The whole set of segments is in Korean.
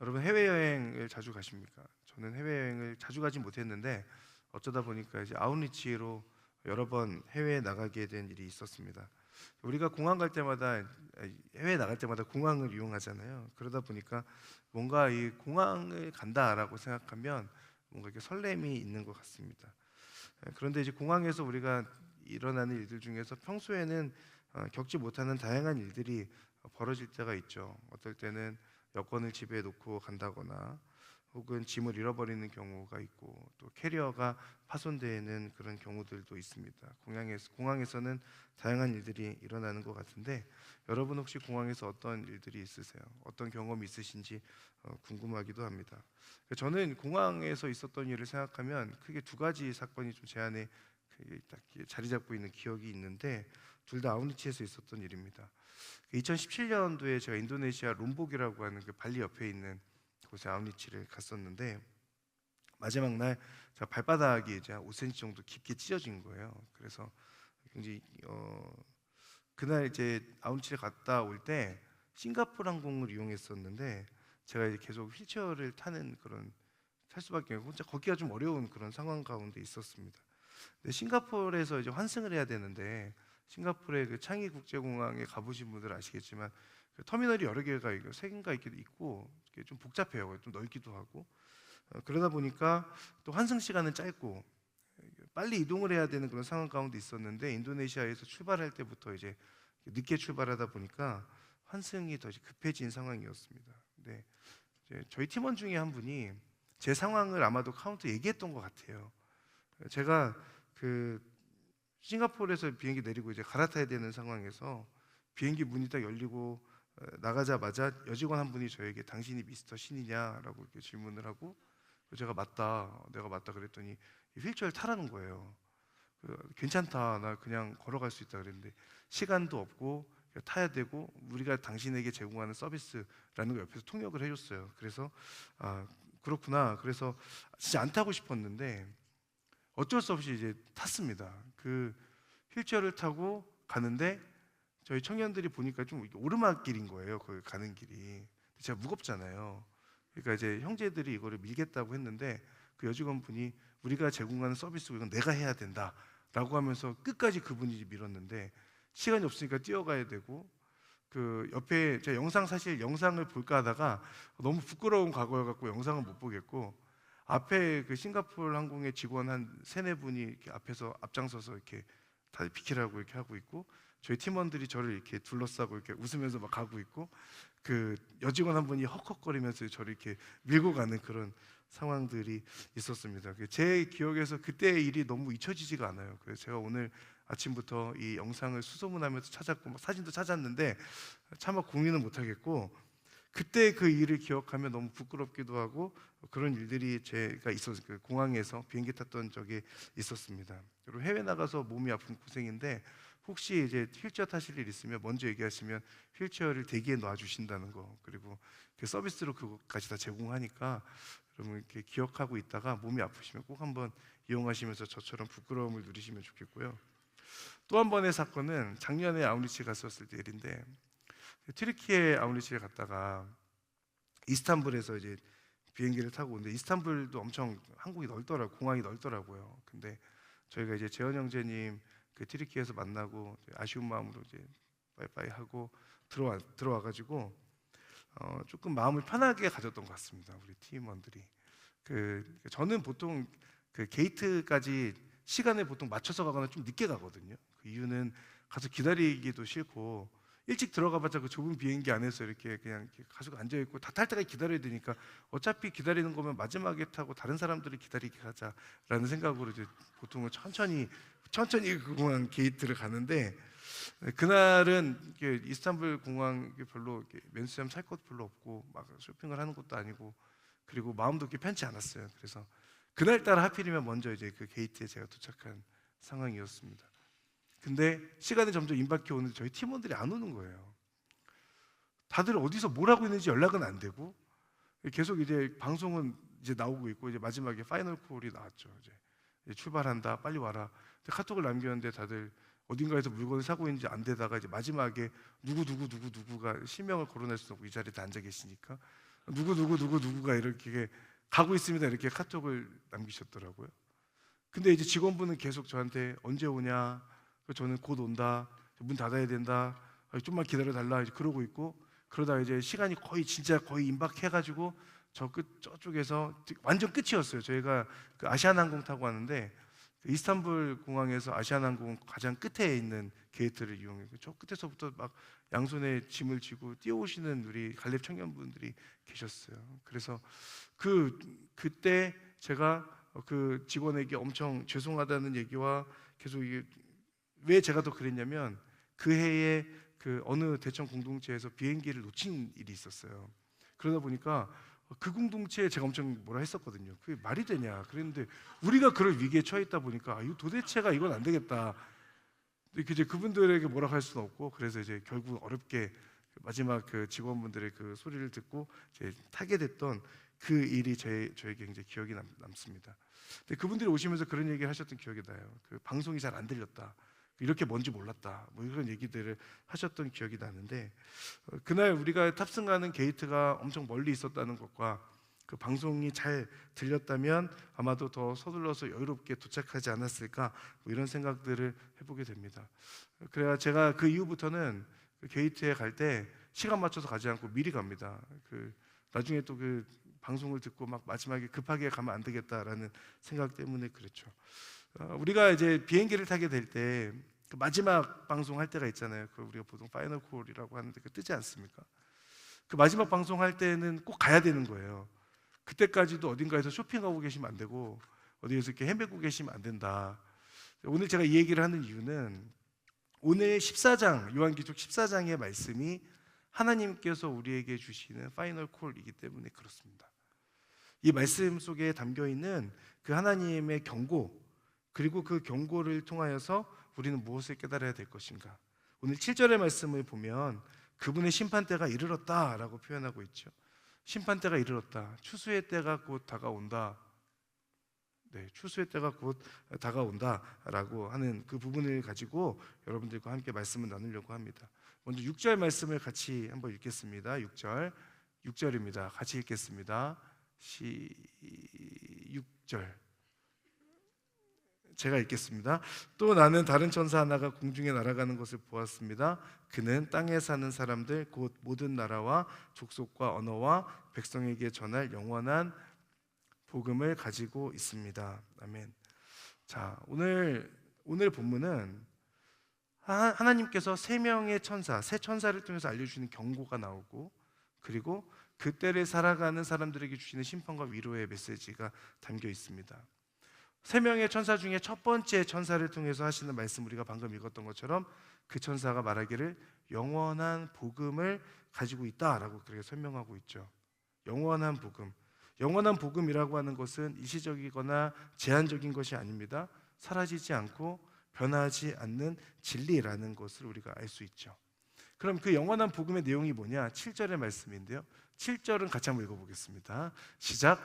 여러분 해외여행을 자주 가십니까? 저는 해외여행을 자주 가지 못했는데 어쩌다 보니까 이제 아웃리치로 여러 번 해외에 나가게 된 일이 있었습니다. 우리가 공항 갈 때마다 해외에 나갈 때마다 공항을 이용하잖아요. 그러다 보니까 뭔가 이 공항을 간다라고 생각하면 뭔가 이렇게 설렘이 있는 것 같습니다. 그런데 이제 공항에서 우리가 일어나는 일들 중에서 평소에는 겪지 못하는 다양한 일들이 벌어질 때가 있죠. 어떨 때는 여권을 집에 놓고 간다거나 혹은 짐을 잃어버리는 경우가 있고 또 캐리어가 파손되는 그런 경우들도 있습니다. 공항에서는 다양한 일들이 일어나는 것 같은데 여러분 혹시 공항에서 어떤 일들이 있으세요? 어떤 경험이 있으신지 궁금하기도 합니다. 저는 공항에서 있었던 일을 생각하면 크게 두 가지 사건이 좀 제 안에 딱 자리 잡고 있는 기억이 있는데 둘 다 아우니치에서 있었던 일입니다. 2017년도에 제가 인도네시아 롬복이라고 하는 그 발리 옆에 있는 곳에 아웃리치를 갔었는데 마지막 날 제가 발바닥이 이제 한 5cm 정도 깊게 찢어진 거예요. 그래서 굉장히 그날 이제 아웃리치를 갔다 올 때 싱가포르 항공을 이용했었는데 제가 이제 계속 휠체어를 타는 그런 탈 수밖에 없고 혼자 걷기가 좀 어려운 그런 상황 가운데 있었습니다. 근데 싱가포르에서 이제 환승을 해야 되는데 싱가포르의 그 창이 국제공항에 가보신 분들 아시겠지만 그 터미널이 여러 개가 있고 세 개인가 있고 이게 좀 복잡해요. 좀 넓기도 하고 그러다 보니까 또 환승 시간은 짧고 빨리 이동을 해야 되는 그런 상황 가운데 있었는데 인도네시아에서 출발할 때부터 이제 늦게 출발하다 보니까 환승이 더 급해진 상황이었습니다. 근데 이제 저희 팀원 중에 한 분이 제 상황을 아마도 카운터 얘기했던 것 같아요. 제가 그 싱가포르에서 비행기 내리고 이제 갈아타야 되는 상황에서 비행기 문이 딱 열리고 나가자마자 여직원 한 분이 저에게 당신이 미스터 신이냐라고 이렇게 질문을 하고 제가 맞다, 내가 맞다 그랬더니 휠체어를 타라는 거예요. 괜찮다, 나 그냥 걸어갈 수 있다 그랬는데 시간도 없고 타야 되고 우리가 당신에게 제공하는 서비스라는 거 옆에서 통역을 해줬어요. 그래서 아 그렇구나. 그래서 진짜 안 타고 싶었는데 어쩔 수 없이 이제 탔습니다. 그 휠체어를 타고 가는데 저희 청년들이 보니까 좀 오르막길인 거예요. 거기 가는 길이. 제가 무겁잖아요. 그러니까 이제 형제들이 이거를 밀겠다고 했는데 그 여직원분이 우리가 제공하는 서비스고 이건 내가 해야 된다라고 하면서 끝까지 그분이 밀었는데 시간이 없으니까 뛰어가야 되고 그 옆에 제가 사실 영상을 볼까 하다가 너무 부끄러운 과거여갖고 영상은 못 보겠고 앞에 그 싱가포르 항공의 직원 한 세네 분이 이렇게 앞에서 앞장서서 이렇게 다들 비키라고 이렇게 하고 있고 저희 팀원들이 저를 이렇게 둘러싸고 이렇게 웃으면서 막 가고 있고 그 여직원 한 분이 헉헉거리면서 저를 이렇게 밀고 가는 그런 상황들이 있었습니다. 제 기억에서 그때의 일이 너무 잊혀지지가 않아요. 그래서 제가 오늘 아침부터 이 영상을 수소문하면서 찾았고 막 사진도 찾았는데 차마 공유는 못하겠고 그때 그 일을 기억하면 너무 부끄럽기도 하고 그런 일들이 제가 있었어요. 그 공항에서 비행기 탔던 적이 있었습니다. 그리고 해외 나가서 몸이 아픈 고생인데 혹시 이제 휠체어 타실 일 있으면 먼저 얘기하시면 휠체어를 대기에 놔 주신다는 거 그리고 그 서비스로 그것까지 다 제공하니까 여러분 이렇게 기억하고 있다가 몸이 아프시면 꼭 한번 이용하시면서 저처럼 부끄러움을 누리시면 좋겠고요. 또 한 번의 사건은 작년에 아웃리치 갔었을 때 일인데 튀르키예 아웃리치에 갔다가 이스탄불에서 이제 비행기를 타고 오는데 이스탄불도 엄청 항공이 넓더라고 공항이 넓더라고요. 근데 저희가 이제 재현 형제님 그 튀르키예에서 만나고 아쉬운 마음으로 이제 빠이빠이 하고 들어와 가지고 조금 마음을 편하게 가졌던 것 같습니다. 우리 팀원들이 저는 보통 그 게이트까지 시간을 보통 맞춰서 가거나 좀 늦게 가거든요. 그 이유는 가서 기다리기도 싫고 일찍 들어가봤자 그 좁은 비행기 안에서 이렇게 그냥 이렇게 가지고 앉아 있고 다 탈 때까지 기다려야 되니까 어차피 기다리는 거면 마지막에 타고 다른 사람들을 기다리게 하자라는 생각으로 이제 보통은 천천히 그 공항 게이트를 가는데 그날은 이렇게 이스탄불 공항 별로 이렇게 맨수염 살 것도 별로 없고 막 쇼핑을 하는 것도 아니고 그리고 마음도 그렇게 편치 않았어요. 그래서 그날따라 하필이면 먼저 이제 그 게이트에 제가 도착한 상황이었습니다. 근데 시간이 점점 임박해 오는데 저희 팀원들이 안 오는 거예요. 다들 어디서 뭘 하고 있는지 연락은 안 되고 계속 이제 방송은 이제 나오고 있고 이제 마지막에 파이널 콜이 나왔죠. 이제 출발한다, 빨리 와라. 카톡을 남겼는데 다들 어딘가에서 물건을 사고 있는지 안 되다가 이제 마지막에 누구가 실명을 거론할 수 없고 이 자리에 앉아 계시니까 누구가 이렇게 가고 있습니다 이렇게 카톡을 남기셨더라고요. 근데 이제 직원분은 계속 저한테 언제 오냐, 저는 곧 온다, 문 닫아야 된다, 좀만 기다려 달라 그러고 있고, 그러다 이제 시간이 진짜 거의 임박해가지고 저쪽에서 완전 끝이었어요. 저희가 그 아시아나항공 타고 왔는데 그 이스탄불 공항에서 아시아나항공 가장 끝에 있는 게이트를 이용해서 저 끝에서부터 막 양손에 짐을 쥐고 뛰어오시는 우리 갈렙 청년분들이 계셨어요. 그래서 그때 제가 그 직원에게 엄청 죄송하다는 얘기와 계속 이게 왜 제가 더 그랬냐면 그 해에 그 어느 대청 공동체에서 비행기를 놓친 일이 있었어요. 그러다 보니까 그 공동체에 제가 엄청 뭐라 했었거든요. 그게 말이 되냐 그랬는데 우리가 그럴 위기에 처해 있다 보니까 이거 도대체가 이건 안 되겠다. 근데 이제 그분들에게 뭐라 할 수는 없고, 그래서 이제 결국 어렵게 마지막 그 직원분들의 그 소리를 듣고 이제 타게 됐던 그 일이 저에게 굉장히 기억이 남습니다. 근데 그분들이 오시면서 그런 얘기를 하셨던 기억이 나요. 그 방송이 잘 안 들렸다, 이렇게 뭔지 몰랐다, 뭐 이런 얘기들을 하셨던 기억이 나는데, 그날 우리가 탑승하는 게이트가 엄청 멀리 있었다는 것과 그 방송이 잘 들렸다면 아마도 더 서둘러서 여유롭게 도착하지 않았을까, 뭐 이런 생각들을 해보게 됩니다. 그래야 제가 그 이후부터는 그 게이트에 갈 때 시간 맞춰서 가지 않고 미리 갑니다. 나중에 또 그 방송을 듣고 막 마지막에 급하게 가면 안 되겠다라는 생각 때문에 그렇죠. 우리가 이제 비행기를 타게 될 때 그 마지막 방송 할 때가 있잖아요. 그 우리가 보통 파이널 콜이라고 하는데 그 뜨지 않습니까? 그 마지막 방송 할 때는 꼭 가야 되는 거예요. 그때까지도 어딘가에서 쇼핑하고 계시면 안 되고 어디에서 이렇게 헤매고 계시면 안 된다. 오늘 제가 이 얘기를 하는 이유는 오늘 14장, 요한계시록 14장의 말씀이 하나님께서 우리에게 주시는 파이널 콜이기 때문에 그렇습니다. 이 말씀 속에 담겨 있는 그 하나님의 경고, 그리고 그 경고를 통하여서 우리는 무엇을 깨달아야 될 것인가. 오늘 7절의 말씀을 보면 그분의 심판대가 이르렀다라고 표현하고 있죠. 심판대가 이르렀다, 추수의 때가 곧 다가온다. 네, 추수의 때가 곧 다가온다라고 하는 그 부분을 가지고 여러분들과 함께 말씀을 나누려고 합니다. 먼저 6절 말씀을 같이 한번 읽겠습니다. 6절입니다. 같이 읽겠습니다. 6절 제가 읽겠습니다. 또 나는 다른 천사 하나가 공중에 날아가는 것을 보았습니다. 그는 땅에 사는 사람들 곧 모든 나라와 족속과 언어와 백성에게 전할 영원한 복음을 가지고 있습니다. 아멘. 자, 오늘 본문은 하나님께서 세 명의 천사, 세 천사를 통해서 알려주시는 경고가 나오고, 그리고 그때를 살아가는 사람들에게 주시는 심판과 위로의 메시지가 담겨 있습니다. 세 명의 천사 중에 첫 번째 천사를 통해서 하시는 말씀, 우리가 방금 읽었던 것처럼 그 천사가 말하기를 영원한 복음을 가지고 있다라고 그렇게 설명하고 있죠. 영원한 복음. 영원한 복음이라고 하는 것은 일시적이거나 제한적인 것이 아닙니다. 사라지지 않고 변하지 않는 진리라는 것을 우리가 알 수 있죠. 그럼 그 영원한 복음의 내용이 뭐냐? 7절의 말씀인데요. 7절은 같이 한번 읽어보겠습니다. 시작.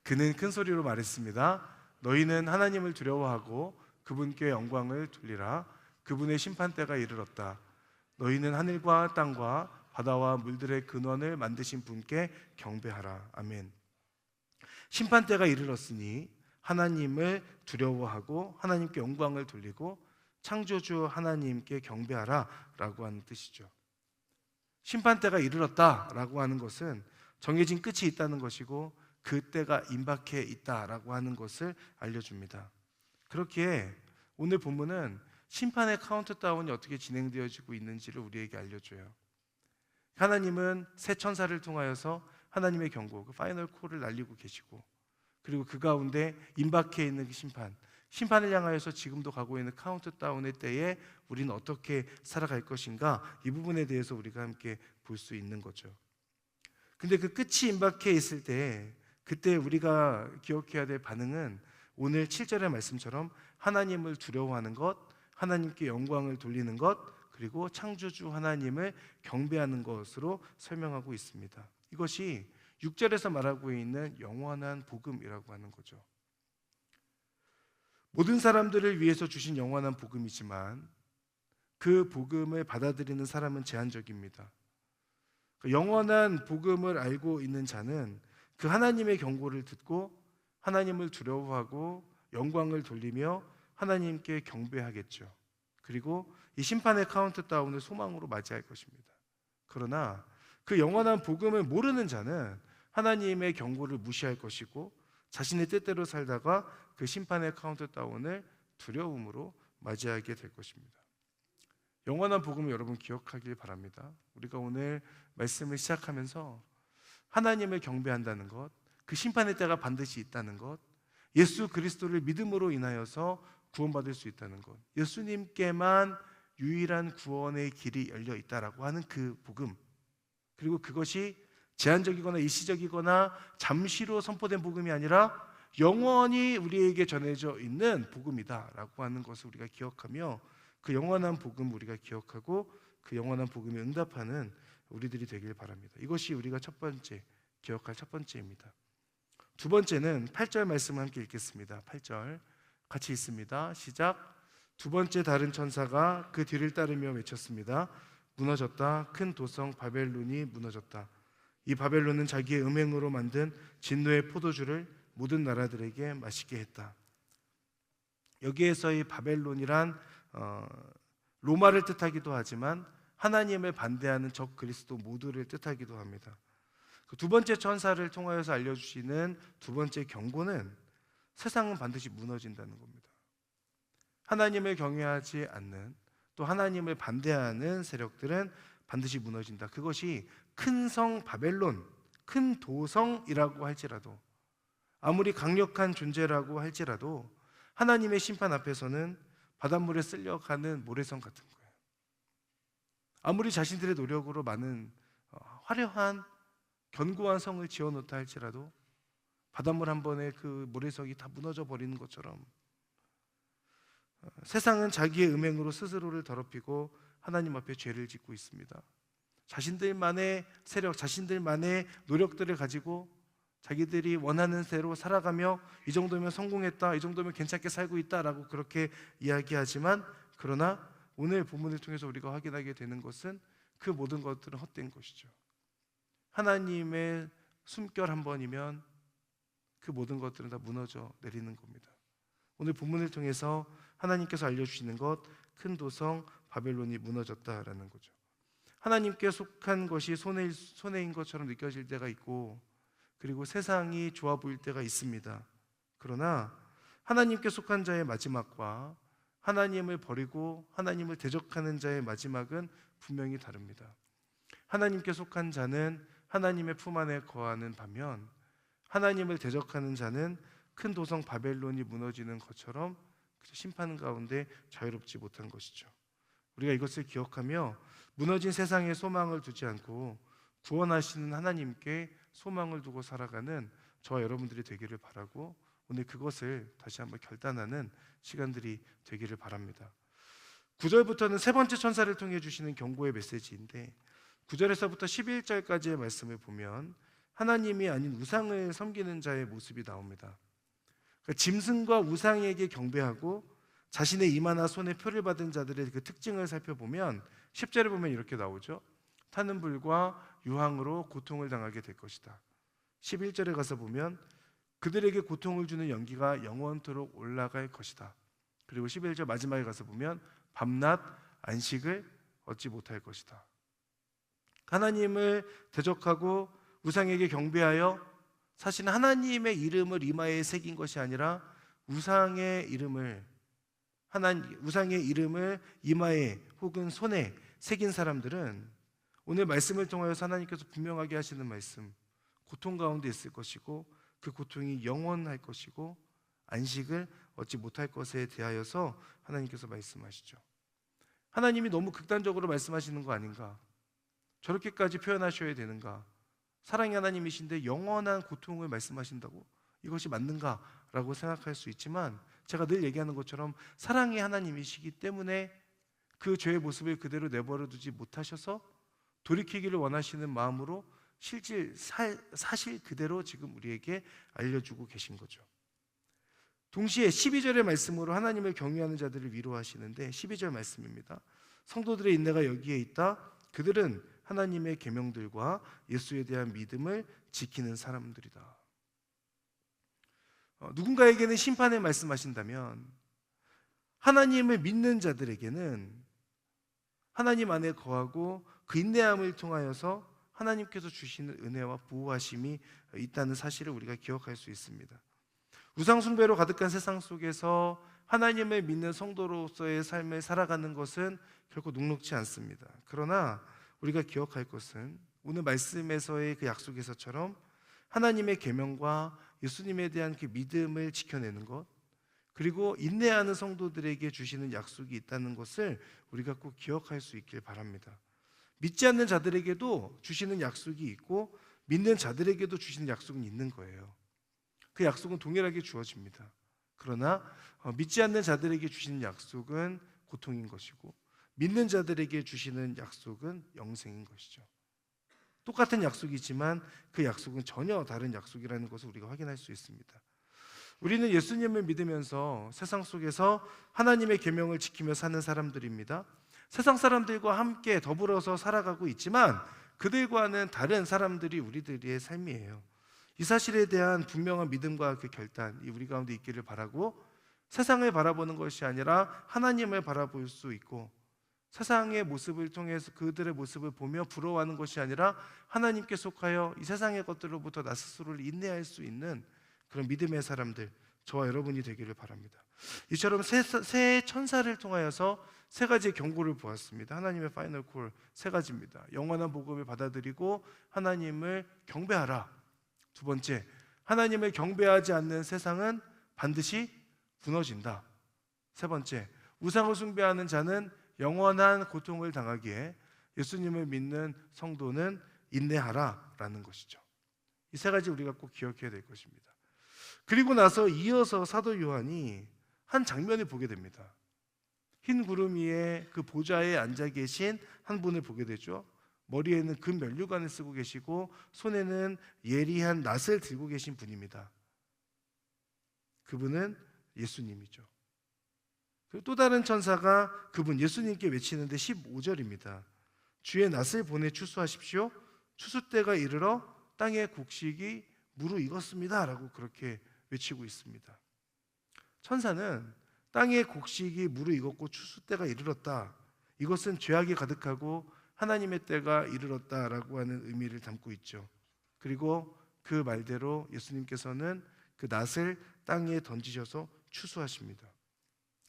그는 큰 소리로 말했습니다. 너희는 하나님을 두려워하고 그분께 영광을 돌리라. 그분의 심판대가 이르렀다. 너희는 하늘과 땅과 바다와 물들의 근원을 만드신 분께 경배하라. 아멘. 심판대가 이르렀으니 하나님을 두려워하고 하나님께 영광을 돌리고 창조주 하나님께 경배하라 라고 하는 뜻이죠. 심판대가 이르렀다라고 하는 것은 정해진 끝이 있다는 것이고 그 때가 임박해 있다라고 하는 것을 알려줍니다. 그렇기에 오늘 본문은 심판의 카운트다운이 어떻게 진행되어지고 있는지를 우리에게 알려줘요. 하나님은 새 천사를 통하여서 하나님의 경고, 그 파이널 콜을 날리고 계시고, 그리고 그 가운데 임박해 있는 그 심판을 향하여서 지금도 가고 있는 카운트다운의 때에 우리는 어떻게 살아갈 것인가, 이 부분에 대해서 우리가 함께 볼 수 있는 거죠. 근데 그 끝이 임박해 있을 때 그때 우리가 기억해야 될 반응은 오늘 7절의 말씀처럼 하나님을 두려워하는 것, 하나님께 영광을 돌리는 것, 그리고 창조주 하나님을 경배하는 것으로 설명하고 있습니다. 이것이 6절에서 말하고 있는 영원한 복음이라고 하는 거죠. 모든 사람들을 위해서 주신 영원한 복음이지만 그 복음을 받아들이는 사람은 제한적입니다. 그 영원한 복음을 알고 있는 자는 그 하나님의 경고를 듣고 하나님을 두려워하고 영광을 돌리며 하나님께 경배하겠죠. 그리고 이 심판의 카운트다운을 소망으로 맞이할 것입니다. 그러나 그 영원한 복음을 모르는 자는 하나님의 경고를 무시할 것이고 자신의 뜻대로 살다가 그 심판의 카운트다운을 두려움으로 맞이하게 될 것입니다. 영원한 복음을 여러분 기억하길 바랍니다. 우리가 오늘 말씀을 시작하면서 하나님을 경배한다는 것, 그 심판의 때가 반드시 있다는 것, 예수 그리스도를 믿음으로 인하여서 구원받을 수 있다는 것, 예수님께만 유일한 구원의 길이 열려 있다라고 하는 그 복음, 그리고 그것이 제한적이거나 일시적이거나 잠시로 선포된 복음이 아니라 영원히 우리에게 전해져 있는 복음이다라고 하는 것을 우리가 기억하며 그 영원한 복음 우리가 기억하고 그 영원한 복음에 응답하는 우리들이 되길 바랍니다. 이것이 우리가 첫 번째 기억할 첫 번째입니다. 두 번째는 8절 말씀을 함께 읽겠습니다. 8절 같이 읽습니다. 시작. 두 번째 다른 천사가 그 뒤를 따르며 외쳤습니다. 무너졌다. 큰 도성 바벨론이 무너졌다. 이 바벨론은 자기의 음행으로 만든 진노의 포도주를 모든 나라들에게 마시게 했다. 여기에서의 바벨론이란 로마를 뜻하기도 하지만 하나님을 반대하는 적 그리스도 모두를 뜻하기도 합니다. 그 두 번째 천사를 통하여서 알려주시는 두 번째 경고는 세상은 반드시 무너진다는 겁니다. 하나님을 경외하지 않는 또 하나님을 반대하는 세력들은 반드시 무너진다. 그것이 큰 성 바벨론, 큰 도성이라고 할지라도 아무리 강력한 존재라고 할지라도 하나님의 심판 앞에서는 바닷물에 쓸려가는 모래성 같은 거예요. 아무리 자신들의 노력으로 많은 화려한 견고한 성을 지어놓다 할지라도 바닷물 한 번에 그 모래성이 다 무너져 버리는 것처럼 세상은 자기의 음행으로 스스로를 더럽히고 하나님 앞에 죄를 짓고 있습니다. 자신들만의 세력, 자신들만의 노력들을 가지고 자기들이 원하는 대로 살아가며 이 정도면 성공했다, 이 정도면 괜찮게 살고 있다라고 그렇게 이야기하지만, 그러나 오늘 본문을 통해서 우리가 확인하게 되는 것은 그 모든 것들은 헛된 것이죠. 하나님의 숨결 한 번이면 그 모든 것들은 다 무너져 내리는 겁니다. 오늘 본문을 통해서 하나님께서 알려주시는 것, 큰 도성 바벨론이 무너졌다라는 거죠. 하나님께 속한 것이 손해인 것처럼 느껴질 때가 있고, 그리고 세상이 좋아 보일 때가 있습니다. 그러나 하나님께 속한 자의 마지막과 하나님을 버리고 하나님을 대적하는 자의 마지막은 분명히 다릅니다. 하나님께 속한 자는 하나님의 품 안에 거하는 반면 하나님을 대적하는 자는 큰 도성 바벨론이 무너지는 것처럼 심판 가운데 자유롭지 못한 것이죠. 우리가 이것을 기억하며 무너진 세상에 소망을 두지 않고 구원하시는 하나님께 소망을 두고 살아가는 저와 여러분들이 되기를 바라고, 오늘 그것을 다시 한번 결단하는 시간들이 되기를 바랍니다. 9절부터는 세 번째 천사를 통해 주시는 경고의 메시지인데, 9절에서부터 11절까지의 말씀을 보면 하나님이 아닌 우상을 섬기는 자의 모습이 나옵니다. 그러니까 짐승과 우상에게 경배하고 자신의 이마나 손에 표를 받은 자들의 그 특징을 살펴보면 10절에 보면 이렇게 나오죠. 타는 불과 유황으로 고통을 당하게 될 것이다. 11절에 가서 보면 그들에게 고통을 주는 연기가 영원토록 올라갈 것이다. 그리고 11절 마지막에 가서 보면 밤낮 안식을 얻지 못할 것이다. 하나님을 대적하고 우상에게 경배하여 사실 하나님의 이름을 이마에 새긴 것이 아니라 우상의 이름을 이마에 혹은 손에 새긴 사람들은 오늘 말씀을 통하여서 하나님께서 분명하게 하시는 말씀, 고통 가운데 있을 것이고 그 고통이 영원할 것이고 안식을 얻지 못할 것에 대하여서 하나님께서 말씀하시죠. 하나님이 너무 극단적으로 말씀하시는 거 아닌가? 저렇게까지 표현하셔야 되는가? 사랑의 하나님이신데 영원한 고통을 말씀하신다고? 이것이 맞는가? 라고 생각할 수 있지만, 제가 늘 얘기하는 것처럼 사랑의 하나님이시기 때문에 그 죄의 모습을 그대로 내버려 두지 못하셔서 돌이키기를 원하시는 마음으로 사실 그대로 지금 우리에게 알려주고 계신 거죠. 동시에 12절의 말씀으로 하나님을 경외하는 자들을 위로하시는데, 12절 말씀입니다. 성도들의 인내가 여기에 있다. 그들은 하나님의 계명들과 예수에 대한 믿음을 지키는 사람들이다. 누군가에게는 심판을 말씀하신다면 하나님을 믿는 자들에게는 하나님 안에 거하고 그 인내함을 통하여서 하나님께서 주시는 은혜와 보호하심이 있다는 사실을 우리가 기억할 수 있습니다. 우상숭배로 가득한 세상 속에서 하나님을 믿는 성도로서의 삶을 살아가는 것은 결코 녹록지 않습니다. 그러나 우리가 기억할 것은 오늘 말씀에서의 그 약속에서처럼 하나님의 계명과 예수님에 대한 그 믿음을 지켜내는 것, 그리고 인내하는 성도들에게 주시는 약속이 있다는 것을 우리가 꼭 기억할 수 있길 바랍니다. 믿지 않는 자들에게도 주시는 약속이 있고 믿는 자들에게도 주시는 약속은 있는 거예요. 그 약속은 동일하게 주어집니다. 그러나 믿지 않는 자들에게 주시는 약속은 고통인 것이고 믿는 자들에게 주시는 약속은 영생인 것이죠. 똑같은 약속이지만 그 약속은 전혀 다른 약속이라는 것을 우리가 확인할 수 있습니다. 우리는 예수님을 믿으면서 세상 속에서 하나님의 계명을 지키며 사는 사람들입니다. 세상 사람들과 함께 더불어서 살아가고 있지만 그들과는 다른 사람들이 우리들의 삶이에요. 이 사실에 대한 분명한 믿음과 그 결단이 우리 가운데 있기를 바라고, 세상을 바라보는 것이 아니라 하나님을 바라볼 수 있고, 세상의 모습을 통해서 그들의 모습을 보며 부러워하는 것이 아니라 하나님께 속하여 이 세상의 것들로부터 나 스스로를 인내할 수 있는 그런 믿음의 사람들, 저와 여러분이 되기를 바랍니다. 이처럼 새 천사를 통하여서 세 가지의 경고를 보았습니다. 하나님의 파이널 콜 세 가지입니다. 영원한 복음을 받아들이고 하나님을 경배하라. 두 번째, 하나님을 경배하지 않는 세상은 반드시 무너진다. 세 번째, 우상을 숭배하는 자는 영원한 고통을 당하기에 예수님을 믿는 성도는 인내하라라는 것이죠. 이 세 가지 우리가 꼭 기억해야 될 것입니다. 그리고 나서 이어서 사도 요한이 한 장면을 보게 됩니다. 흰 구름 위에 그 보좌에 앉아 계신 한 분을 보게 되죠. 머리에는 금 면류관을 쓰고 계시고 손에는 예리한 낫을 들고 계신 분입니다. 그분은 예수님이죠. 그리고 또 다른 천사가 그분 예수님께 외치는데 15절입니다. 주의 낫을 보내 추수하십시오. 추수 때가 이르러 땅의 곡식이 무르익었습니다 라고 그렇게 외치고 있습니다. 천사는 땅의 곡식이 무르익었고 추수 때가 이르렀다, 이것은 죄악이 가득하고 하나님의 때가 이르렀다라고 하는 의미를 담고 있죠. 그리고 그 말대로 예수님께서는 그 낫을 땅에 던지셔서 추수하십니다.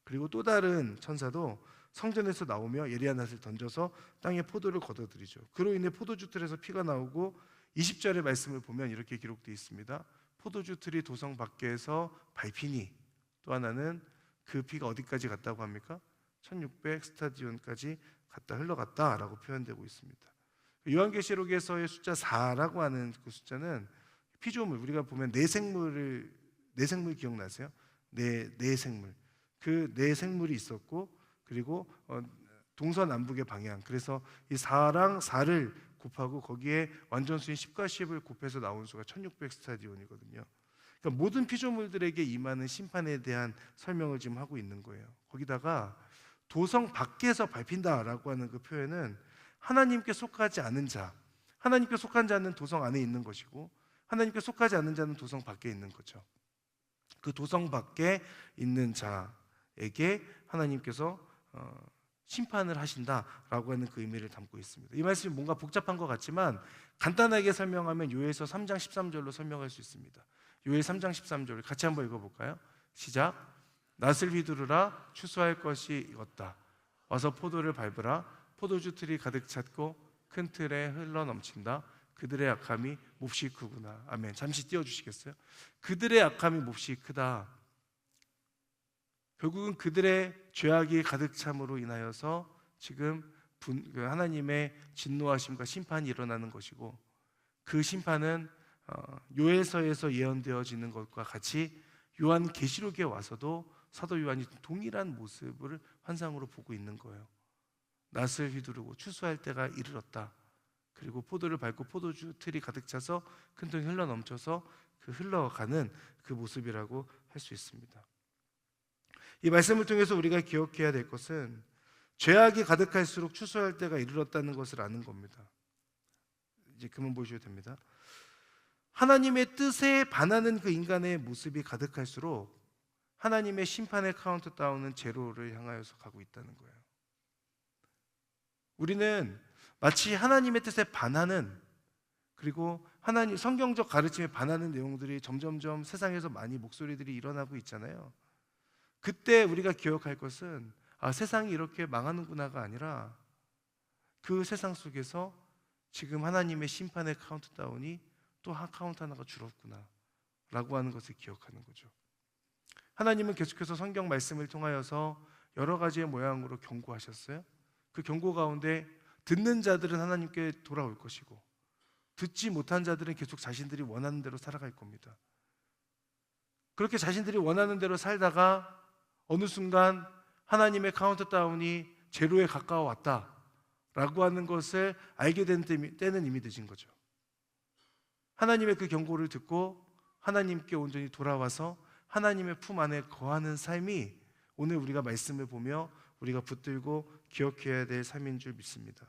그리고 또 다른 천사도 성전에서 나오며 예리한 낫을 던져서 땅에 포도를 걷어들이죠. 그로 인해 포도주 틀에서 피가 나오고 20절의 말씀을 보면 이렇게 기록되어 있습니다. 포도주 틀이 도성 밖에서 밟히니, 또 하나는 그 피가 어디까지 갔다고 합니까? 1600 스타디온까지 갔다 흘러갔다라고 표현되고 있습니다. 요한계시록에서의 숫자 4라고 하는 그 숫자는 피조물, 우리가 보면 내생물 기억나세요? 내생물. 그 내생물이 있었고, 그리고 동서남북의 방향, 그래서 이 4랑 4를 곱하고 거기에 완전수인 10과 10을 곱해서 나온 수가 1600 스타디온이거든요. 그러니까 모든 피조물들에게 임하는 심판에 대한 설명을 지금 하고 있는 거예요. 거기다가 도성 밖에서 밟힌다라고 하는 그 표현은 하나님께 속하지 않은 자, 하나님께 속한 자는 도성 안에 있는 것이고 하나님께 속하지 않은 자는 도성 밖에 있는 거죠. 그 도성 밖에 있는 자에게 하나님께서 심판을 하신다라고 하는 그 의미를 담고 있습니다. 이 말씀이 뭔가 복잡한 것 같지만 간단하게 설명하면 요엘서 3장 13절로 설명할 수 있습니다. 요엘 3장 13절 같이 한번 읽어볼까요? 시작. 낫을 휘두르라, 추수할 것이 익었다. 와서 포도를 밟으라, 포도주 틀이 가득 찼고 큰 틀에 흘러 넘친다. 그들의 악함이 몹시 크구나. 아멘. 잠시 띄워주시겠어요? 그들의 악함이 몹시 크다. 결국은 그들의 죄악이 가득 참으로 인하여서 지금 하나님의 진노하심과 심판이 일어나는 것이고, 그 심판은 요엘서에서 예언되어지는 것과 같이 요한계시록에 와서도 사도 요한이 동일한 모습을 환상으로 보고 있는 거예요. 낫을 휘두르고 추수할 때가 이르렀다. 그리고 포도를 밟고 포도주 틀이 가득 차서 큰 통이 흘러 넘쳐서 그 흘러가는 그 모습이라고 할 수 있습니다. 이 말씀을 통해서 우리가 기억해야 될 것은 죄악이 가득할수록 추수할 때가 이르렀다는 것을 아는 겁니다. 이제 그만 보셔도 됩니다. 하나님의 뜻에 반하는 그 인간의 모습이 가득할수록 하나님의 심판의 카운트다운은 제로를 향하여서 가고 있다는 거예요. 우리는 마치 하나님의 뜻에 반하는, 그리고 하나님 성경적 가르침에 반하는 내용들이 점점점 세상에서 많이 목소리들이 일어나고 있잖아요. 그때 우리가 기억할 것은 세상이 이렇게 망하는구나가 아니라 그 세상 속에서 지금 하나님의 심판의 카운트다운이 또 한 카운트 하나가 줄었구나 라고 하는 것을 기억하는 거죠. 하나님은 계속해서 성경 말씀을 통하여서 여러 가지의 모양으로 경고하셨어요. 그 경고 가운데 듣는 자들은 하나님께 돌아올 것이고 듣지 못한 자들은 계속 자신들이 원하는 대로 살아갈 겁니다. 그렇게 자신들이 원하는 대로 살다가 어느 순간 하나님의 카운트다운이 제로에 가까워 왔다라고 하는 것을 알게 된 때는 이미 늦은 거죠. 하나님의 그 경고를 듣고 하나님께 온전히 돌아와서 하나님의 품 안에 거하는 삶이 오늘 우리가 말씀을 보며 우리가 붙들고 기억해야 될 삶인 줄 믿습니다.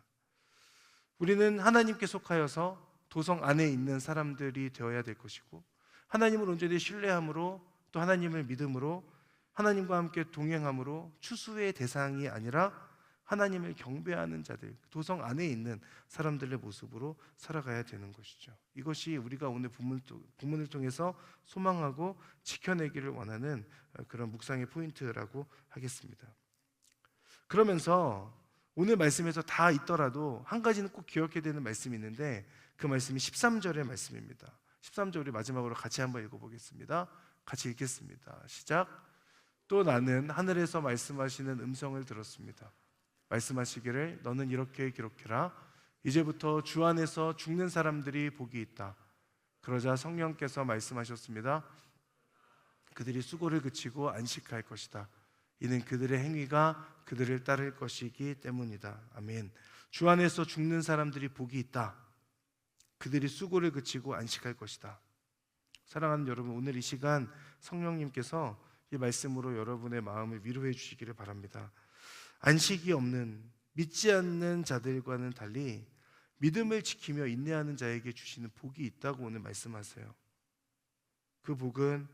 우리는 하나님께 속하여서 도성 안에 있는 사람들이 되어야 될 것이고, 하나님을 온전히 신뢰함으로, 또 하나님을 믿음으로, 하나님과 함께 동행함으로 추수의 대상이 아니라 하나님을 경배하는 자들, 도성 안에 있는 사람들의 모습으로 살아가야 되는 것이죠. 이것이 우리가 오늘 본문을 통해서 소망하고 지켜내기를 원하는 그런 묵상의 포인트라고 하겠습니다. 그러면서 오늘 말씀에서 다 있더라도 한 가지는 꼭 기억해야 되는 말씀이 있는데, 그 말씀이 13절의 말씀입니다. 13절 우리 마지막으로 같이 한번 읽어보겠습니다. 같이 읽겠습니다. 시작. 또 나는 하늘에서 말씀하시는 음성을 들었습니다. 말씀하시기를 너는 이렇게 기록해라. 이제부터 주 안에서 죽는 사람들이 복이 있다. 그러자 성령께서 말씀하셨습니다. 그들이 수고를 그치고 안식할 것이다. 이는 그들의 행위가 그들을 따를 것이기 때문이다. 아멘. 주 안에서 죽는 사람들이 복이 있다. 그들이 수고를 그치고 안식할 것이다. 사랑하는 여러분, 오늘 이 시간 성령님께서 이 말씀으로 여러분의 마음을 위로해 주시기를 바랍니다. 안식이 없는, 믿지 않는 자들과는 달리 믿음을 지키며 인내하는 자에게 주시는 복이 있다고 오늘 말씀하세요. 그 복은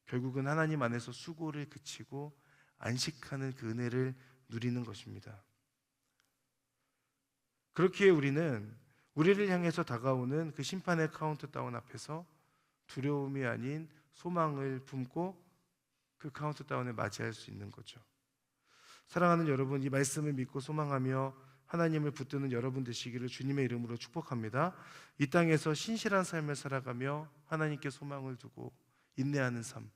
결국은 하나님 안에서 수고를 그치고 안식하는 그 은혜를 누리는 것입니다. 그렇기에 우리는 우리를 향해서 다가오는 그 심판의 카운트다운 앞에서 두려움이 아닌 소망을 품고 그 카운트다운을 맞이할 수 있는 거죠. 사랑하는 여러분, 이 말씀을 믿고 소망하며 하나님을 붙드는 여러분 되시기를 주님의 이름으로 축복합니다. 이 땅에서 신실한 삶을 살아가며 하나님께 소망을 두고 인내하는 삶,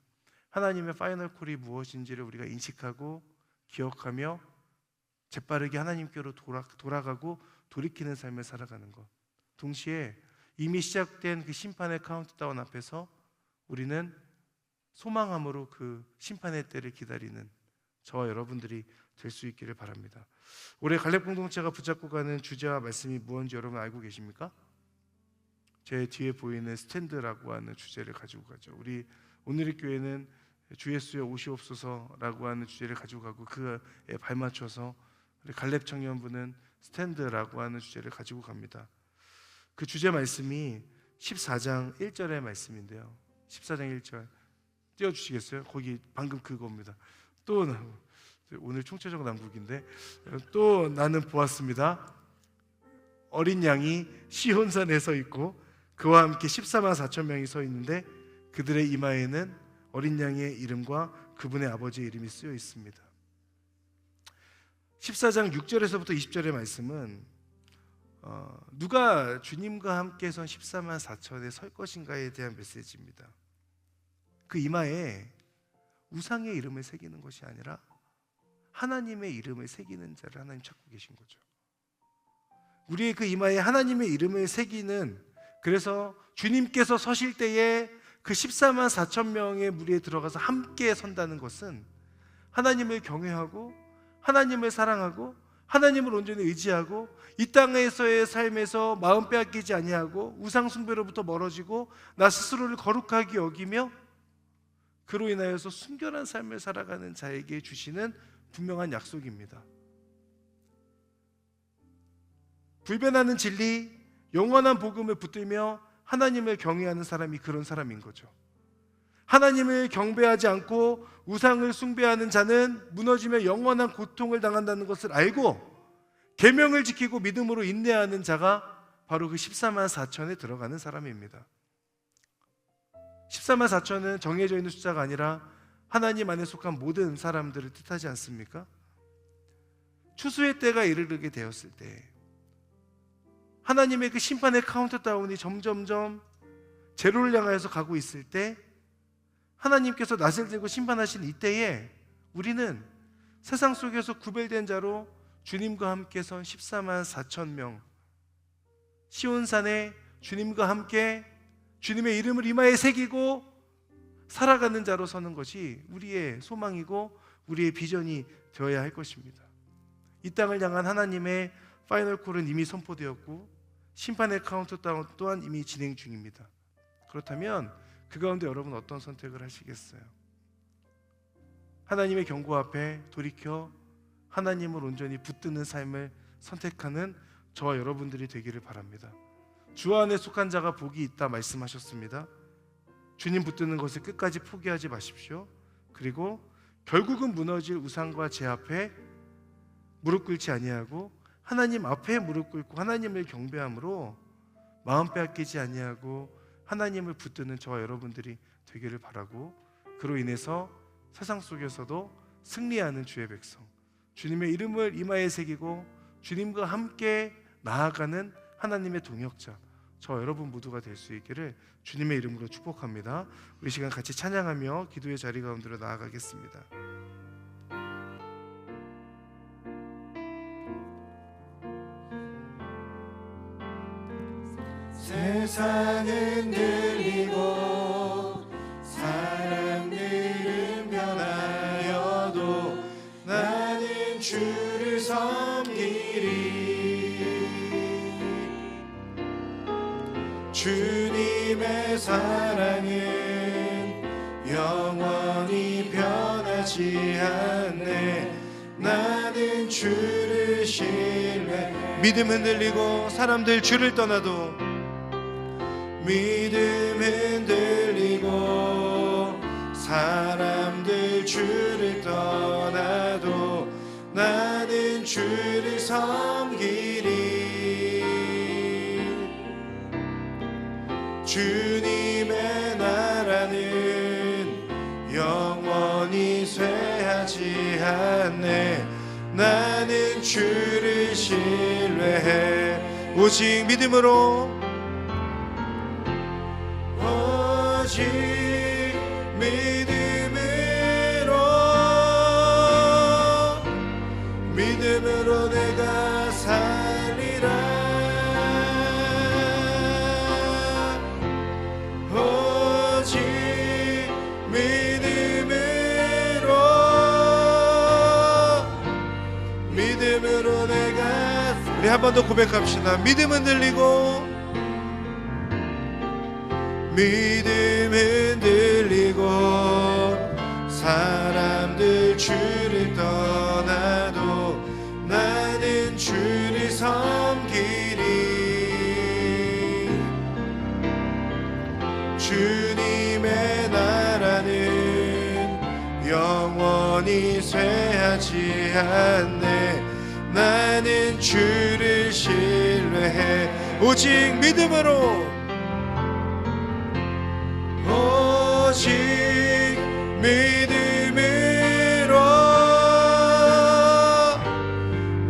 하나님의 파이널 콜이 무엇인지를 우리가 인식하고 기억하며 재빠르게 하나님께로 돌아가고 돌이키는 삶을 살아가는 것, 동시에 이미 시작된 그 심판의 카운트다운 앞에서 우리는 소망함으로 그 심판의 때를 기다리는 저와 여러분들이 될 수 있기를 바랍니다. 올해 갈렙 공동체가 붙잡고 가는 주제와 말씀이 무엇인지 여러분 알고 계십니까? 제 뒤에 보이는 스탠드라고 하는 주제를 가지고 가죠. 우리 오늘의 교회는 주 예수여 오시옵소서라고 하는 주제를 가지고 가고, 그에 발맞춰서 우리 갈렙 청년부는 스탠드라고 하는 주제를 가지고 갑니다. 그 주제 말씀이 14장 1절의 말씀인데요. 14장 1절 띄워주시겠어요? 거기 방금 그겁니다. 또 오늘 총체적 난국인데, 또 나는 보았습니다. 어린 양이 시온산에 서 있고 그와 함께 14만 4천 명이 서 있는데 그들의 이마에는 어린 양의 이름과 그분의 아버지의 이름이 쓰여 있습니다. 14장 6절에서부터 20절의 말씀은 누가 주님과 함께 선 14만 4천에 설 것인가에 대한 메시지입니다. 그 이마에 우상의 이름을 새기는 것이 아니라 하나님의 이름을 새기는 자를 하나님 찾고 계신 거죠. 우리의 그 이마에 하나님의 이름을 새기는, 그래서 주님께서 서실 때에 그 14만 4천 명의 무리에 들어가서 함께 선다는 것은 하나님을 경외하고 하나님을 사랑하고 하나님을 온전히 의지하고 이 땅에서의 삶에서 마음 빼앗기지 아니하고 우상 숭배로부터 멀어지고 나 스스로를 거룩하게 여기며 그로 인하여서 순결한 삶을 살아가는 자에게 주시는 분명한 약속입니다. 불변하는 진리, 영원한 복음을 붙들며 하나님을 경외하는 사람이 그런 사람인 거죠. 하나님을 경배하지 않고 우상을 숭배하는 자는 무너지며 영원한 고통을 당한다는 것을 알고 계명을 지키고 믿음으로 인내하는 자가 바로 그 14만 4천에 들어가는 사람입니다. 14만 4천은 정해져 있는 숫자가 아니라 하나님 안에 속한 모든 사람들을 뜻하지 않습니까? 추수의 때가 이르게 되었을 때 하나님의 그 심판의 카운트다운이 점점점 제로를 향하여서 가고 있을 때 하나님께서 낫을 들고 심판하신 이때에 우리는 세상 속에서 구별된 자로 주님과 함께 선 14만 4천 명, 시온산에 주님과 함께 주님의 이름을 이마에 새기고 살아가는 자로 서는 것이 우리의 소망이고 우리의 비전이 되어야 할 것입니다. 이 땅을 향한 하나님의 파이널 콜은 이미 선포되었고 심판의 카운트다운 또한 이미 진행 중입니다. 그렇다면 그 가운데 여러분 어떤 선택을 하시겠어요? 하나님의 경고 앞에 돌이켜 하나님을 온전히 붙드는 삶을 선택하는 저와 여러분들이 되기를 바랍니다. 주 안에 속한 자가 복이 있다 말씀하셨습니다. 주님 붙드는 것을 끝까지 포기하지 마십시오. 그리고 결국은 무너질 우상과 제 앞에 무릎 꿇지 아니하고 하나님 앞에 무릎 꿇고 하나님을 경배함으로 마음 빼앗기지 아니하고 하나님을 붙드는 저와 여러분들이 되기를 바라고, 그로 인해서 세상 속에서도 승리하는 주의 백성, 주님의 이름을 이마에 새기고 주님과 함께 나아가는 하나님의 동역자, 저 여러분 모두가 될 수 있기를 주님의 이름으로 축복합니다. 우리 시간 같이 찬양하며 기도의 자리 가운데로 나아가겠습니다. 세상은 들리고 사람들은 변하여도 나는 주를 섬기리. 주님의 사랑은 영원히 변하지 않네. 나는 주를 신뢰. 믿음 흔들리고 사람들 주를 떠나도, 믿음 흔들리고 사람들 주를 떠나도 나는 주를 섬기리. 주님의 나라는 영원히 쇠하지 않네. 나는 주를 신뢰해. 오직 믿음으로, 오직 믿음으로 내가 살리라. 오직 믿음으로 내가. 우리 한 번 더 고백합시다. 믿음은 들리고 믿음 흔들리고 사람들 주를 떠나도 나는 주를 섬기리. 주님의 나라는 영원히 쇠하지 않네. 나는 주를 신뢰해. 오직 믿음으로, 오직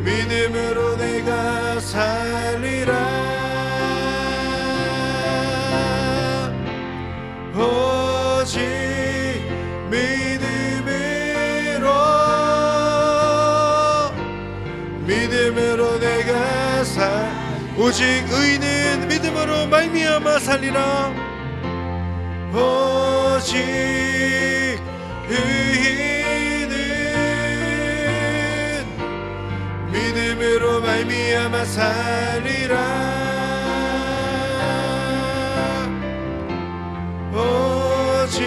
믿음으로 내가 살리라. 오직 믿음으로 내가 오직 의인은 믿음으로 말미암아 살리라. 오직 의인은 믿음으로 말미암아 살리라. 오직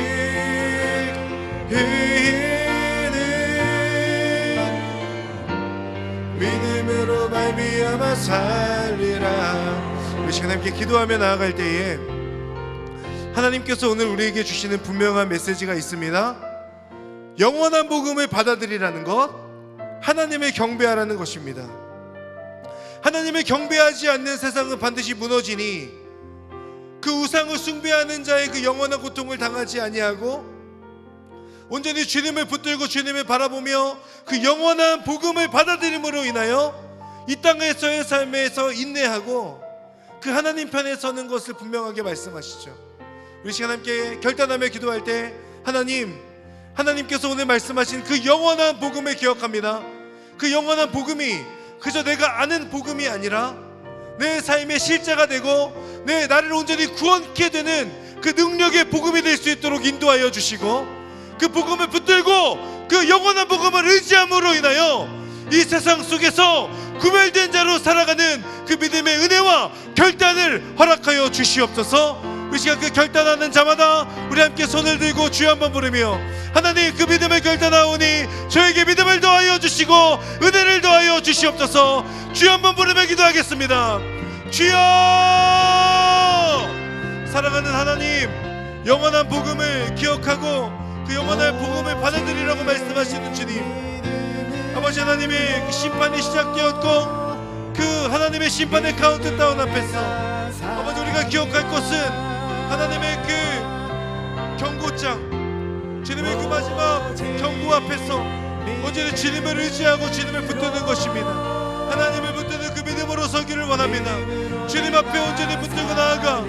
의인은 믿음으로 말미암아 살리라. 우리 시간 함께 기도하며 나아갈 때에 하나님께서 오늘 우리에게 주시는 분명한 메시지가 있습니다. 영원한 복음을 받아들이라는 것, 하나님을 경배하라는 것입니다. 하나님을 경배하지 않는 세상은 반드시 무너지니 그 우상을 숭배하는 자의 그 영원한 고통을 당하지 아니하고 온전히 주님을 붙들고 주님을 바라보며 그 영원한 복음을 받아들임으로 인하여 이 땅에서의 삶에서 인내하고 그 하나님 편에 서는 것을 분명하게 말씀하시죠. 우리 시간 함께 결단하며 기도할 때 하나님께서 오늘 말씀하신 그 영원한 복음을 기억합니다. 그 영원한 복음이 그저 내가 아는 복음이 아니라 내 삶의 실제가 되고 내 나를 온전히 구원케 되는 그 능력의 복음이 될 수 있도록 인도하여 주시고, 그 복음을 붙들고 그 영원한 복음을 의지함으로 인하여 이 세상 속에서 구별된 자로 살아가는 그 믿음의 은혜와 결단을 허락하여 주시옵소서. 이 시간 그 결단하는 자마다 우리 함께 손을 들고 주여 한번 부르며, 하나님 그 믿음을 결단하오니 저에게 믿음을 더하여 주시고 은혜를 더하여 주시옵소서. 주여 한번 부르며 기도하겠습니다. 주여! 사랑하는 하나님, 영원한 복음을 기억하고 그 영원한 복음을 받아들이라고 말씀하시는 주님, 아버지 하나님의 그 심판이 시작되었고 그 하나님의 심판의 카운트다운 앞에서 아버지 우리가 기억할 것은 하나님의 그 경고장, 주님의 그 마지막 경고 앞에서 온전히 주님을 의지하고 주님을 붙드는 것입니다. 하나님을 붙드는 그 믿음으로 서기를 원합니다. 주님 앞에 온전히 붙들고 나아가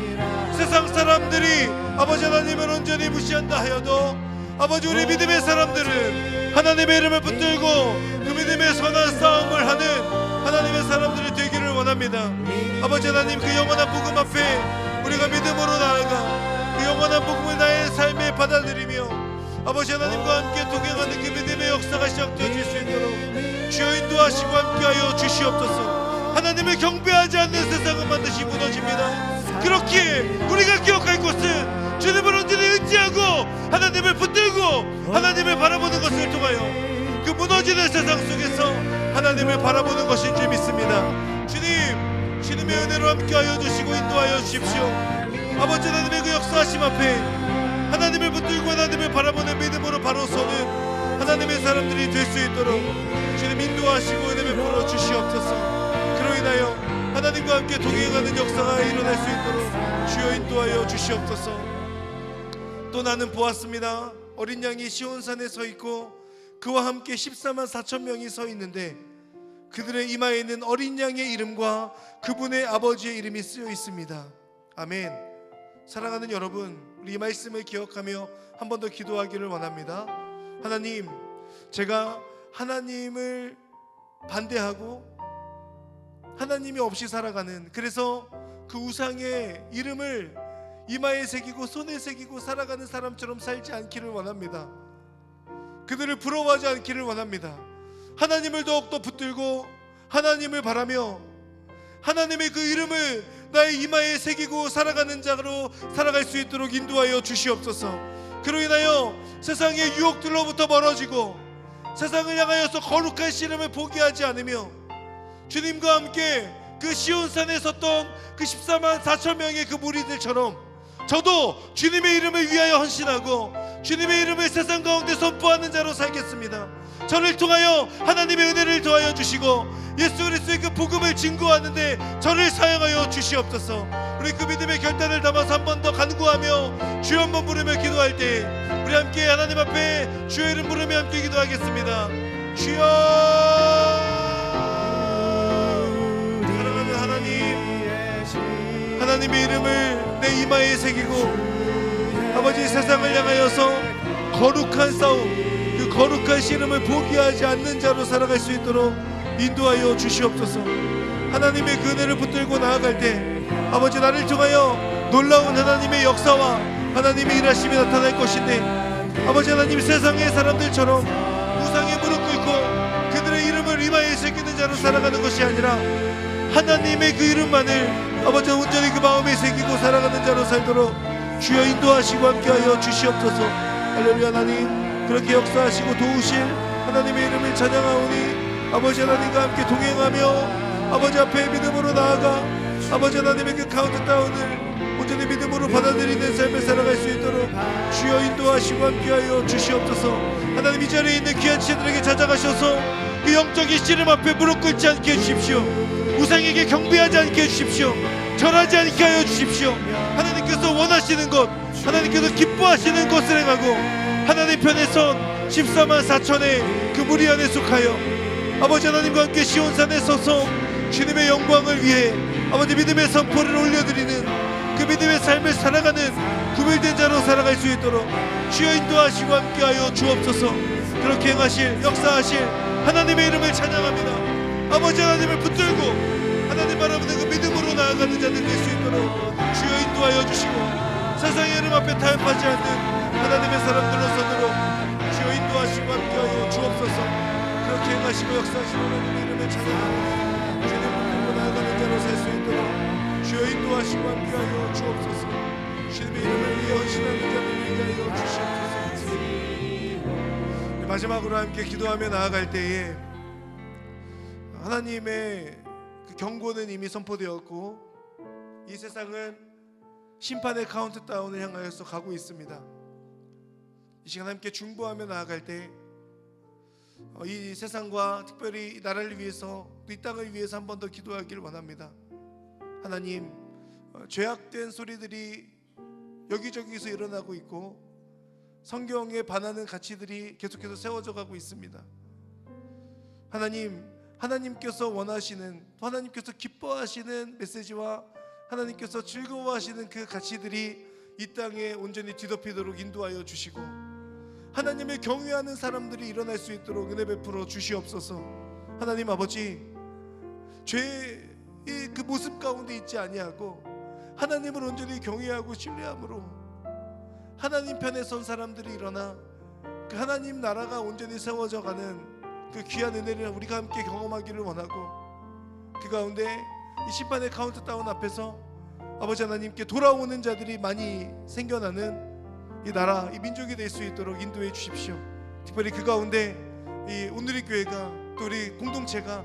세상 사람들이 아버지 하나님을 온전히 무시한다 하여도 아버지 우리 믿음의 사람들은 하나님의 이름을 붙들고 그 믿음의 선한 싸움을 하는 하나님의 사람들이 되기를 원합니다. 아버지 하나님, 그 영원한 복음 앞에 우리가 믿음으로 나아가 그 영원한 복음을 나의 삶에 받아들이며 아버지 하나님과 함께 동행하는 그 믿음의 역사가 시작되어질 수 있도록 주여 인도하시고 함께하여 주시옵소서. 하나님을 경배하지 않는 세상은 반드시 무너집니다. 그렇기에 우리가 기억할 것은 주님을 온전히 의지하고 하나님을 붙들고 하나님을 바라보는 것을 통하여 그 무너지는 세상 속에서 하나님을 바라보는 것인 줄 믿습니다. 주님, 주님의 은혜로 함께하여 주시고 인도하여 주십시오. 아버지 하나님의 그 역사하심 앞에 하나님을 붙들고 하나님을 바라보는 믿음으로 바로 서는 하나님의 사람들이 될 수 있도록 주님 인도하시고 은혜 베풀어 주시옵소서. 그로 인하여 하나님과 함께 동행하는 역사가 일어날 수 있도록 주여 인도하여 주시옵소서. 또 나는 보았습니다. 어린 양이 시온산에 서 있고 그와 함께 14만 4천 명이 서 있는데 그들의 이마에는 어린 양의 이름과 그분의 아버지의 이름이 쓰여 있습니다. 아멘. 사랑하는 여러분, 우리 이 말씀을 기억하며 한 번 더 기도하기를 원합니다. 하나님, 제가 하나님을 반대하고 하나님이 없이 살아가는, 그래서 그 우상의 이름을 이마에 새기고 손에 새기고 살아가는 사람처럼 살지 않기를 원합니다. 그들을 부러워하지 않기를 원합니다. 하나님을 더욱더 붙들고 하나님을 바라며 하나님의 그 이름을 나의 이마에 새기고 살아가는 자로 살아갈 수 있도록 인도하여 주시옵소서. 그로 인하여 세상의 유혹들로부터 멀어지고 세상을 향하여서 거룩한 씨름을 포기하지 않으며 주님과 함께 그 시온산에 섰던 그 14만 4천 명의 그 무리들처럼 저도 주님의 이름을 위하여 헌신하고 주님의 이름을 세상 가운데 선포하는 자로 살겠습니다. 저를 통하여 하나님의 은혜를 더하여 주시고 예수 그리스도의 그 복음을 증거하는데 저를 사용하여 주시옵소서. 우리 그 믿음의 결단을 담아서 한 번 더 간구하며 주여 한번 부르며 기도할 때 우리 함께 하나님 앞에 주의 이름 부르며 함께 기도하겠습니다. 주여. 사랑하는 하나님, 하나님의 이름을 내 이마에 새기고 아버지 세상을 향하여서 거룩한 싸움, 그 거룩한 씨름을 포기하지 않는 자로 살아갈 수 있도록 인도하여 주시옵소서. 하나님의 그 은혜를 붙들고 나아갈 때 아버지 나를 통하여 놀라운 하나님의 역사와 하나님의 일하심이 나타날 것인데 아버지 하나님, 세상의 사람들처럼 우상에 무릎 꿇고 그들의 이름을 이마에 새기는 자로 살아가는 것이 아니라 하나님의 그 이름만을 아버지 온전히 그 마음에 새기고 살아가는 자로 살도록 주여 인도하시고 함께하여 주시옵소서. 할렐루야. 하나님, 그렇게 역사하시고 도우실 하나님의 이름을 찬양하오니 아버지 하나님과 함께 동행하며 아버지 앞에 믿음으로 나아가 아버지 하나님의 그 카운트다운을 온전히 믿음으로 받아들이는 삶을 살아갈 수 있도록 주여 인도하시고 함께하여 주시옵소서. 하나님 이 자리에 있는 귀한 지체들에게 찾아가셔서 그 영적인 씨름 앞에 무릎 꿇지 않게 해주십시오. 우상에게 경배하지 않게 해주십시오. 절하지 않게 하여 주십시오. 하나님께서 원하시는 것, 하나님께서 기뻐하시는 것을 행하고 하나님 편에 선 14만 4천의 그 무리 안에 속하여 아버지 하나님과 함께 시온산에 서서 주님의 영광을 위해 아버지 믿음의 선포를 올려드리는 그 믿음의 삶을 살아가는 구별된 자로 살아갈 수 있도록 주여 인도하시고 함께하여 주옵소서. 그렇게 행하실 역사하실 하나님의 이름을 찬양합니다. 아버지 하나님을 붙들고 하나님 바라보는 그 믿음으로 나아가는 자들 될 수 있도록 주여 인도하여 주시고 세상의 이름 앞에 타협하지 않는 하나님의 사람들로 서도록 주여 인도하시고 함께하여 주옵소서. 그렇게 행하시고 역사하시고 하나님의 이름을 찬양합니다. 주님 붙들고 나아가는 자로 살 수 있도록 주여 인도하시고 함께하여 주옵소서. 주님의 이름을 위해 헌신하는 자를 위하여 주시옵소서. 마지막으로 함께 기도하며 나아갈 때에 하나님의 그 경고는 이미 선포되었고 이 세상은 심판의 카운트다운을 향하여서 가고 있습니다. 이 시간 함께 중보하며 나아갈 때 이 세상과 특별히 이 나라를 위해서 이 땅을 위해서 한 번 더 기도하기를 원합니다. 하나님, 죄악된 소리들이 여기저기서 일어나고 있고 성경에 반하는 가치들이 계속해서 세워져 가고 있습니다. 하나님, 하나님께서 원하시는, 하나님께서 기뻐하시는 메시지와 하나님께서 즐거워하시는 그 가치들이 이 땅에 온전히 뒤덮이도록 인도하여 주시고 하나님을 경외하는 사람들이 일어날 수 있도록 은혜 베풀어 주시옵소서. 하나님 아버지, 죄의 그 모습 가운데 있지 아니하고 하나님을 온전히 경외하고 신뢰함으로 하나님 편에 선 사람들이 일어나 그 하나님 나라가 온전히 세워져 가는 그 귀한 은혜를 우리가 함께 경험하기를 원하고 그 가운데 이 심판의 카운트다운 앞에서 아버지 하나님께 돌아오는 자들이 많이 생겨나는 이 나라, 이 민족이 될 수 있도록 인도해 주십시오. 특별히 그 가운데 이 오늘의 교회가 또 우리 공동체가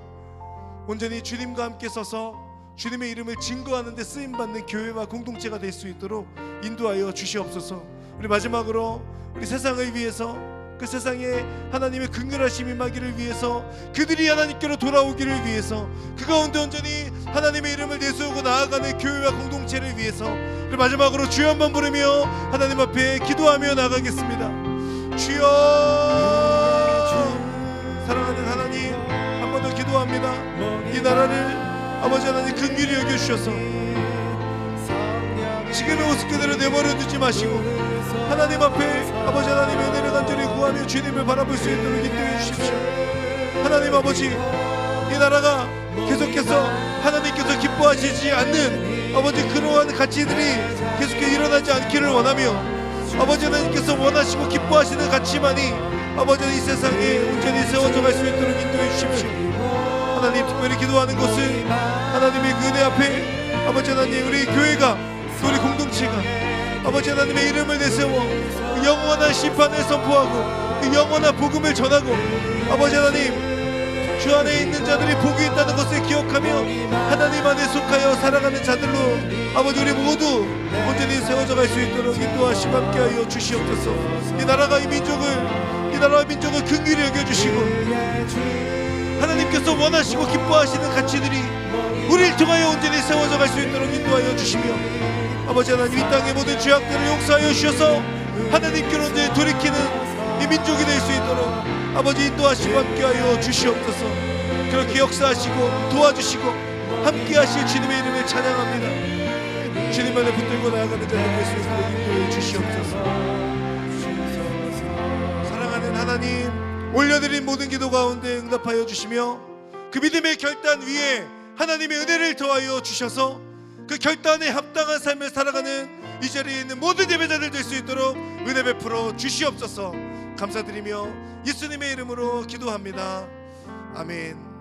온전히 주님과 함께 서서 주님의 이름을 증거하는 데 쓰임받는 교회와 공동체가 될 수 있도록 인도하여 주시옵소서. 우리 마지막으로 우리 세상을 위해서 그 세상에 하나님의 긍휼하심이 임하기를 위해서 그들이 하나님께로 돌아오기를 위해서 그 가운데 온전히 하나님의 이름을 내세우고 나아가는 교회와 공동체를 위해서 우리 마지막으로 주여 한번 부르며 하나님 앞에 기도하며 나가겠습니다. 주여, 사랑하는 하나님, 한 번 더 기도합니다. 이 나라를 아버지 하나님 긍휼히 여겨주셔서 지금의 모습 그대로 내버려 두지 마시고 하나님 앞에 아버지 하나님의 은혜를 간절히 구하며 주님을 바라볼 수 있도록 인도해 주십시오. 하나님 아버지, 이 나라가 계속해서 하나님께서 기뻐하시지 않는 아버지 그러한 가치들이 계속해서 일어나지 않기를 원하며 아버지 하나님께서 원하시고 기뻐하시는 가치만이 아버지 이 세상에 온전히 세워져 갈 수 있도록 인도해 주십시오. 하나님, 특별히 기도하는 것은 하나님의 그 은혜 앞에 아버지 하나님 우리 교회가 또 우리 공동체가 아버지 하나님의 이름을 내세워 그 영원한 심판을 선포하고 그 영원한 복음을 전하고 아버지 하나님 주 안에 있는 자들이 복이 있다는 것을 기억하며 하나님 안에 속하여 살아가는 자들로 아버지 우리 모두 온전히 세워져 갈 수 있도록 인도하시고 함께하여 주시옵소서. 이 나라가 이 나라와 민족을 긍휼히 여겨주시고 하나님께서 원하시고 기뻐하시는 가치들이 우리를 통하여 온전히 세워져 갈 수 있도록 인도하여 주시며 아버지 하나님 이 땅의 모든 죄악들을 용서하여 주셔서 하나님께로 온전히 돌이키는 이 민족이 될 수 있도록 아버지 인도하시고 함께하여 주시옵소서. 그렇게 역사하시고 도와주시고 함께하실 주님의 이름을 찬양합니다. 주님 안에 붙들고 나아가는 자들 될 수 있도록 인도해 주시옵소서. 사랑하는 하나님, 올려드린 모든 기도 가운데 응답하여 주시며 그 믿음의 결단 위에 하나님의 은혜를 더하여 주셔서 그 결단에 합당한 삶을 살아가는 이 자리에 있는 모든 예배자들 될 수 있도록 은혜 베풀어 주시옵소서. 감사드리며 예수님의 이름으로 기도합니다. 아멘.